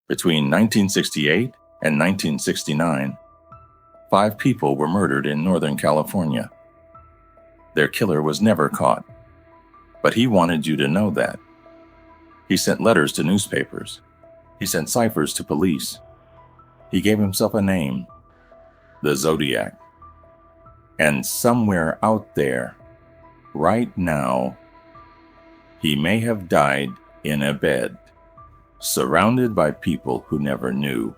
Between 1968 and 1969, 5 people were murdered in Northern California. Their killer was never caught, but he wanted you to know that. He sent letters to newspapers. He sent ciphers to police. He gave himself a name, the Zodiac. And somewhere out there, right now, he may have died in a bed, surrounded by people who never knew.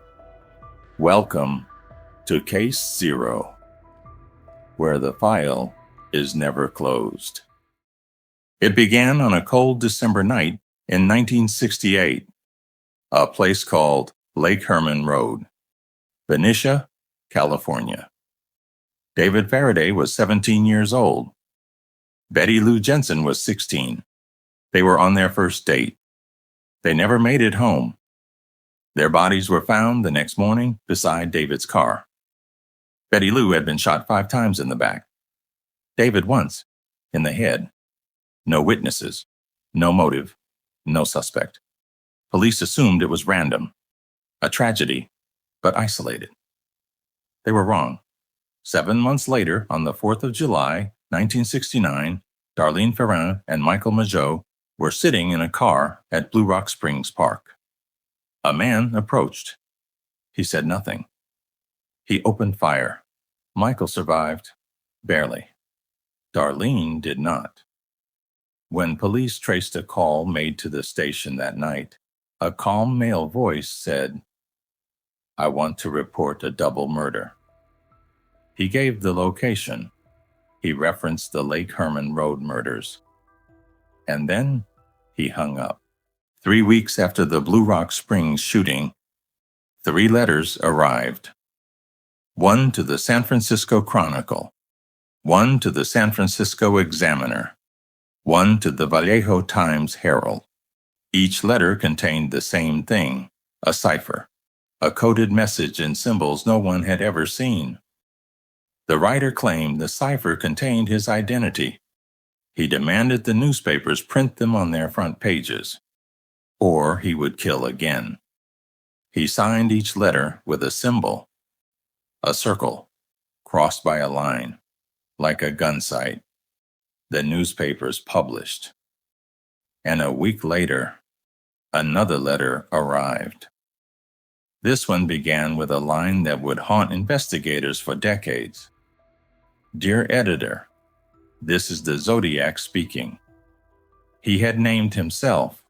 Welcome to Case Zero, where the file is never closed. It began on a cold December night in 1968, a place called Lake Herman Road, Berryessa, California. David Faraday was 17 years old. Betty Lou Jensen was 16. They were on their first date. They never made it home. Their bodies were found the next morning beside David's car. Betty Lou had been shot 5 times in the back. David once, in the head. No witnesses, no motive, no suspect. Police assumed it was random, a tragedy, but isolated. They were wrong. 7 months later, on the 4th of July, 1969, Darlene Ferrin and Michael Mageau were sitting in a car at Blue Rock Springs Park. A man approached. He said nothing. He opened fire. Michael survived, barely. Darlene did not. When police traced a call made to the station that night, a calm male voice said, "I want to report a double murder." He gave the location. He referenced the Lake Herman Road murders. And then he hung up. 3 weeks after the Blue Rock Springs shooting, 3 letters arrived. 1 to the San Francisco Chronicle, 1 to the San Francisco Examiner, 1 to the Vallejo Times Herald. Each letter contained the same thing, a cipher, a coded message in symbols no one had ever seen. The writer claimed the cipher contained his identity. He demanded the newspapers print them on their front pages, or he would kill again. He signed each letter with a symbol, a circle, crossed by a line, like a gun sight. The newspapers published. And a week later, another letter arrived. This one began with a line that would haunt investigators for decades. "Dear Editor, this is the Zodiac speaking." He had named himself.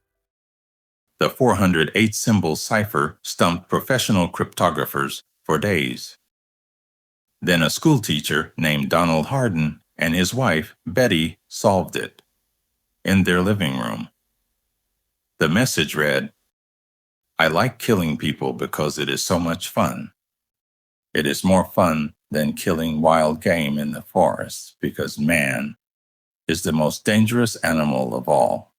The 408-symbol cipher stumped professional cryptographers for days. Then a schoolteacher named Donald Harden and his wife, Betty, solved it in their living room. The message read, "I like killing people because it is so much fun. It is more fun than killing wild game in the forest because man is the most dangerous animal of all.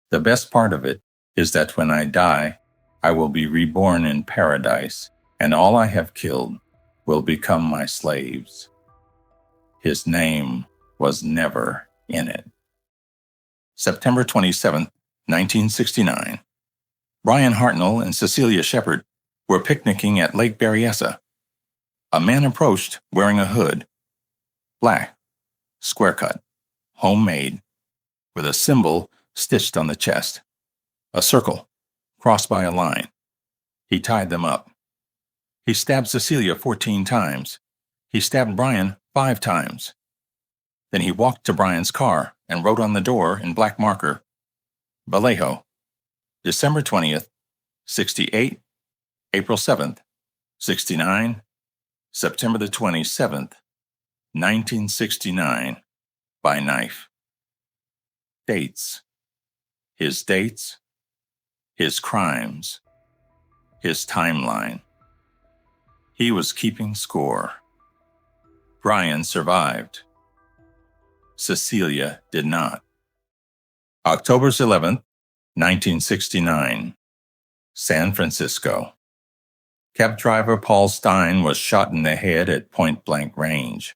The best part of it is that when I die, I will be reborn in paradise, and all I have killed will become my slaves." His name was never in it. September 27, 1969. Brian Hartnell and Cecilia Shepard were picnicking at Lake Berryessa. A man approached wearing a hood, black, square cut, homemade, with a symbol stitched on the chest, a circle crossed by a line. He tied them up. He stabbed Cecilia 14 times. He stabbed Brian 5 times. Then he walked to Brian's car and wrote on the door in black marker, "Vallejo, December 20th, 68, April 7th, 69, September the 27th, 1969, by knife." Dates. His dates, his crimes, his timeline. He was keeping score. Brian survived. Cecilia did not. October 11th, 1969. San Francisco. Cab driver Paul Stein was shot in the head at point-blank range.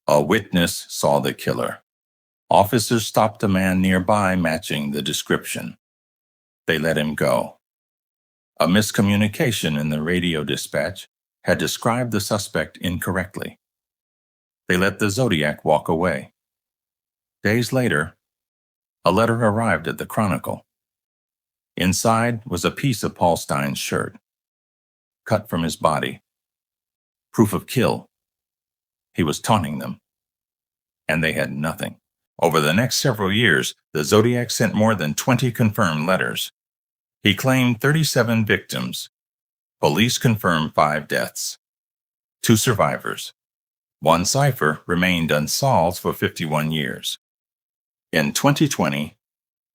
A witness saw the killer. Officers stopped a man nearby matching the description. They let him go. A miscommunication in the radio dispatch had described the suspect incorrectly. They let the Zodiac walk away. Days later, a letter arrived at the Chronicle. Inside was a piece of Paul Stein's shirt, cut from his body. Proof of kill. He was taunting them. And they had nothing. Over the next several years, the Zodiac sent more than 20 confirmed letters. He claimed 37 victims. Police confirmed 5 deaths. 2 survivors. 1 cipher remained unsolved for 51 years. In 2020,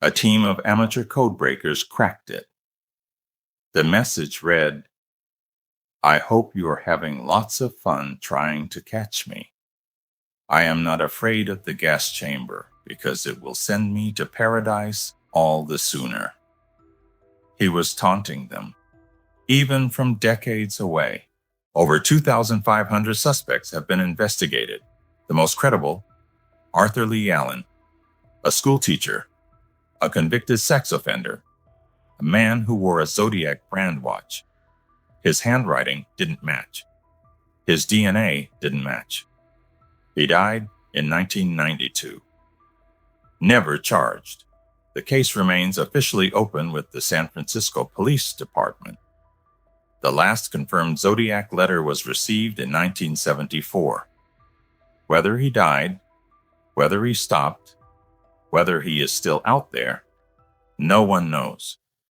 a team of amateur codebreakers cracked it. The message read, "I hope you are having lots of fun trying to catch me. I am not afraid of the gas chamber because it will send me to paradise all the sooner." He was taunting them, even from decades away. Over 2,500 suspects have been investigated. The most credible, Arthur Lee Allen, a schoolteacher, a convicted sex offender, a man who wore a Zodiac brand watch. His handwriting didn't match. His DNA didn't match. He died in 1992. Never charged. The case remains officially open with the San Francisco Police Department. The last confirmed Zodiac letter was received in 1974. Whether he died, whether he stopped, whether he is still out there, no one knows.